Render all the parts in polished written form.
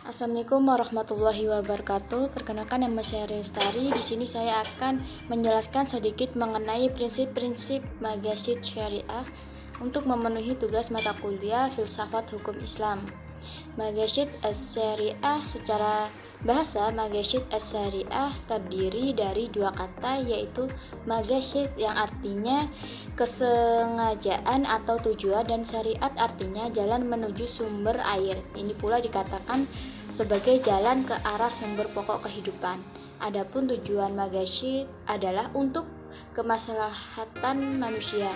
Assalamualaikum warahmatullahi wabarakatuh. Perkenalkan, nama saya Restari. Di sini saya akan menjelaskan sedikit mengenai prinsip-prinsip Magasyid Syariah untuk memenuhi tugas mata kuliah Filsafat Hukum Islam. Magasyid Asy-Syariah, secara bahasa Magasyid Asy-Syariah terdiri dari dua kata, yaitu magasyid yang artinya kesengajaan atau tujuan, dan syariat artinya jalan menuju sumber air. Ini pula dikatakan sebagai jalan ke arah sumber pokok kehidupan. Adapun tujuan magasyid adalah untuk kemaslahatan manusia.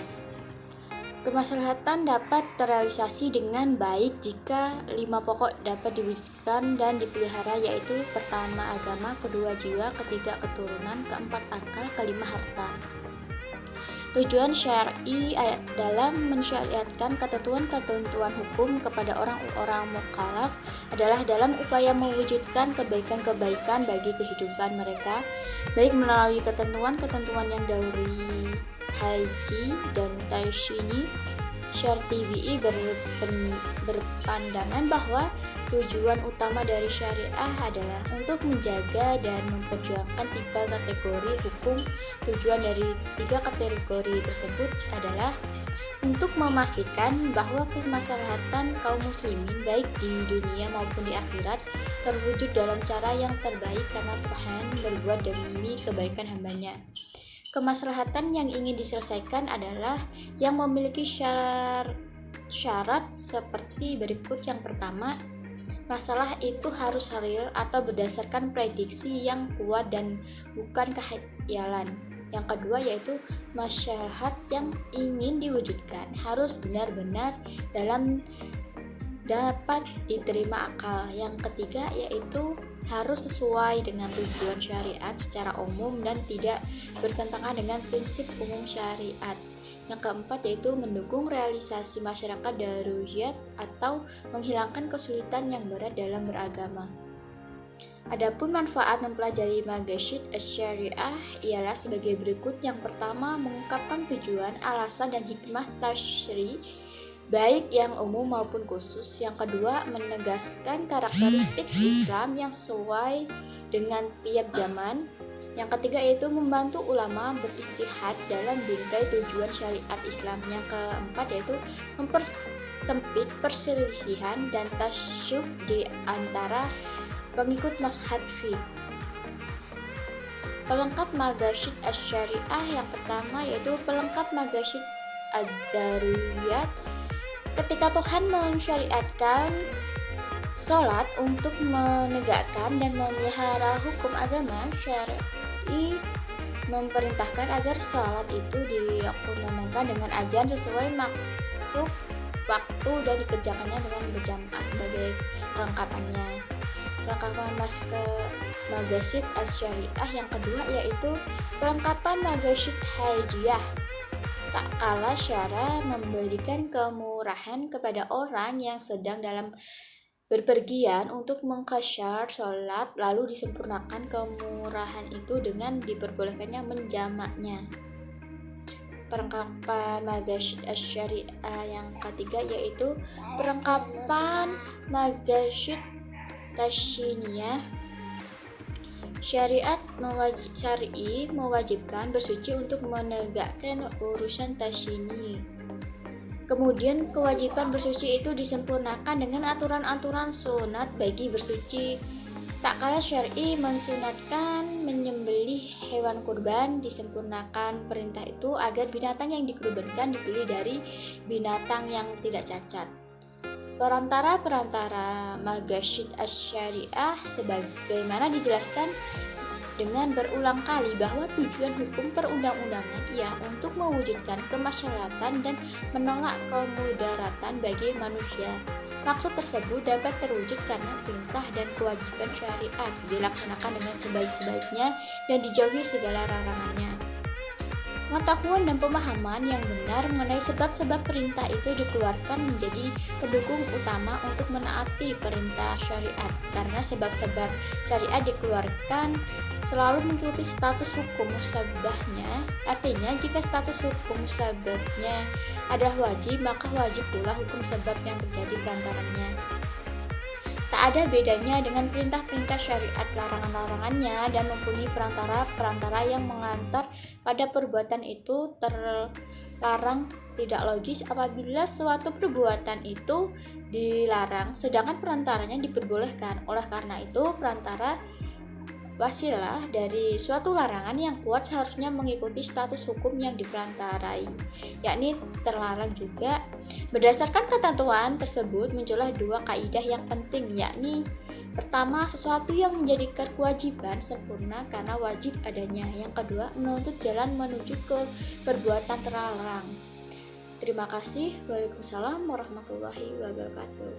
Kemaslahatan dapat terrealisasi dengan baik jika 5 pokok dapat diwujudkan dan dipelihara, yaitu pertama agama, kedua jiwa, ketiga keturunan, keempat akal, kelima harta. Tujuan syar'i dalam mensyariatkan ketentuan-ketentuan hukum kepada orang-orang mukallaf adalah dalam upaya mewujudkan kebaikan-kebaikan bagi kehidupan mereka, baik melalui ketentuan-ketentuan yang dauri, haji, dan tasyini. Syartibi berpandangan bahwa tujuan utama dari syariah adalah untuk menjaga dan memperjuangkan 3 kategori hukum. Tujuan dari 3 kategori tersebut adalah untuk memastikan bahwa kemaslahatan kaum muslimin baik di dunia maupun di akhirat terwujud dalam cara yang terbaik karena Tuhan berbuat demi kebaikan hambanya. Kemaslahatan yang ingin diselesaikan adalah yang memiliki syarat seperti berikut. Yang pertama, masalah itu harus real atau berdasarkan prediksi yang kuat dan bukan khayalan. Yang kedua yaitu maslahat yang ingin diwujudkan harus benar-benar dapat diterima akal. Yang ketiga yaitu harus sesuai dengan tujuan syariat secara umum dan tidak bertentangan dengan prinsip umum syariat. Yang keempat yaitu mendukung realisasi masyarakat daruriyat atau menghilangkan kesulitan yang berat dalam beragama. Adapun manfaat mempelajari Magasyid Asy-Syariah ialah sebagai berikut. Yang pertama, mengungkapkan tujuan, alasan, dan hikmah tasyri' baik yang umum maupun khusus. Yang kedua, menegaskan karakteristik Islam yang sesuai dengan tiap zaman. Yang ketiga yaitu membantu ulama berijtihad dalam bingkai tujuan syariat Islam. Yang keempat yaitu mempersempit perselisihan dan tasyub di antara pengikut mazhab Syiah. Pelengkap Magasyid Asy-Syariah yang pertama yaitu pelengkap Magasyid ad-Daruriyat. Ketika Tuhan mensyariatkan sholat untuk menegakkan dan memelihara hukum agama, syar'i memerintahkan agar sholat itu dilaksanakan dengan azan sesuai maksud waktu dan dikerjakannya dengan berjamaah sebagai kelengkapannya. Kelengkapan masuk ke Magasyid Asy-Syariah yang kedua yaitu pelengkapan Magasyid Hajiyah. Tak kalah syara memberikan kemurahan kepada orang yang sedang dalam berpergian untuk mengqashar sholat, lalu disempurnakan kemurahan itu dengan diperbolehkannya menjamaknya. Perlengkapan Magasyid Asy-Syariah yang ketiga yaitu perlengkapan Magasyid Tasyniyah. Syar'i mewajibkan bersuci untuk menegakkan urusan tasyini. Kemudian kewajiban bersuci itu disempurnakan dengan aturan-aturan sunat bagi bersuci. Tak kalah syar'i mensunatkan menyembelih hewan kurban, disempurnakan perintah itu agar binatang yang dikurbankan dipilih dari binatang yang tidak cacat. Perantara Magasyid Asy-Syariah sebagaimana dijelaskan dengan berulang kali bahwa tujuan hukum perundang-undangan ialah untuk mewujudkan kemaslahatan dan menolak kemudaratan bagi manusia. Maksud tersebut dapat terwujud karena perintah dan kewajiban syariat dilaksanakan dengan sebaik-baiknya dan dijauhi segala larangannya. Pengetahuan dan pemahaman yang benar mengenai sebab-sebab perintah itu dikeluarkan menjadi pendukung utama untuk menaati perintah syariat, karena sebab-sebab syariat dikeluarkan selalu mengikuti status hukum musabahnya. Artinya jika status hukum musabahnya adalah wajib, maka wajib pula hukum sebab yang terjadi perantaranya. Tak tak ada bedanya dengan perintah-perintah syariat, larangan-larangannya, dan mempunyai perantara-perantara yang mengantar pada perbuatan itu terlarang tidak logis apabila suatu perbuatan itu dilarang, sedangkan perantaranya diperbolehkan. Oleh karena itu, perantara wasilah dari suatu larangan yang kuat seharusnya mengikuti status hukum yang diperantarai, yakni terlarang juga. Berdasarkan ketentuan tersebut muncullah dua kaidah yang penting, yakni pertama, sesuatu yang menjadikan kewajiban sempurna karena wajib adanya. Yang kedua, menuntut jalan menuju ke perbuatan terlarang. Terima kasih. Waalaikumsalam warahmatullahi wabarakatuh.